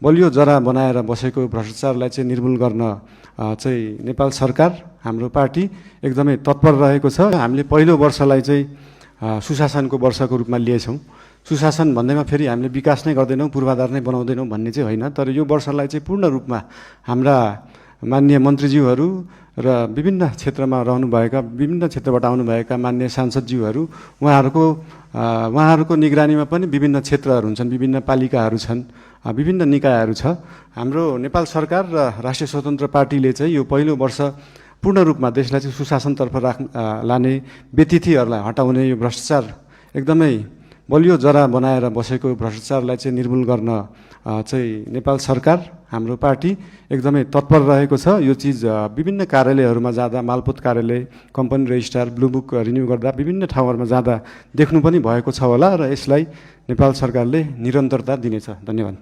बलियो जरा बनाएर बसेको भ्रष्टाचारलाई चाहिँ निर्मूल गर्न चाहिँ नेपाल सरकार हाम्रो पार्टी एकदमै तत्पर रहेको छ। हामीले पहिलो वर्षलाई चाहिँ सुशासनको वर्षको रूपमा लिएछौँ। सुशासन भन्दैमा फेरि हामीले विकास नै गर्दैनौँ, पूर्वाधार नै बनाउँदैनौँ भन्ने चाहिँ होइन, तर यो वर्षलाई चाहिँ पूर्ण रूपमा हाम्रा माननीय मन्त्रीज्यूहरू र विभिन्न क्षेत्रमा रहनुभएका, विभिन्न क्षेत्रबाट आउनुभएका माननीय सांसदज्यूहरू उहाँहरूको निगरानीमा पनि विभिन्न क्षेत्रहरू हुन्छन्, विभिन्न पालिकाहरू छन्, विभिन्न निकायहरू छ। हाम्रो नेपाल सरकार र राष्ट्रिय स्वतन्त्र पार्टीले चाहिँ यो पहिलो वर्ष पूर्ण रूपमा देशलाई चाहिँ सुशासनतर्फ लाने, व्यतिथिहरूलाई हटाउने, यो भ्रष्टाचार एकदमै बलियो जरा बनाएर बसेको भ्रष्टाचारलाई चाहिँ निर्मूल गर्न चाहिँ नेपाल सरकार हाम्रो पार्टी एकदमै तत्पर रहेको छ। यो चिज विभिन्न कार्यालयहरूमा जाँदा, मालपोत कार्यालय, company registrar, blue book renew गर्दा विभिन्न ठाउँहरूमा जाँदा देख्नु पनि भएको छ होला र यसलाई नेपाल सरकारले निरन्तरता दिनेछ। धन्यवाद।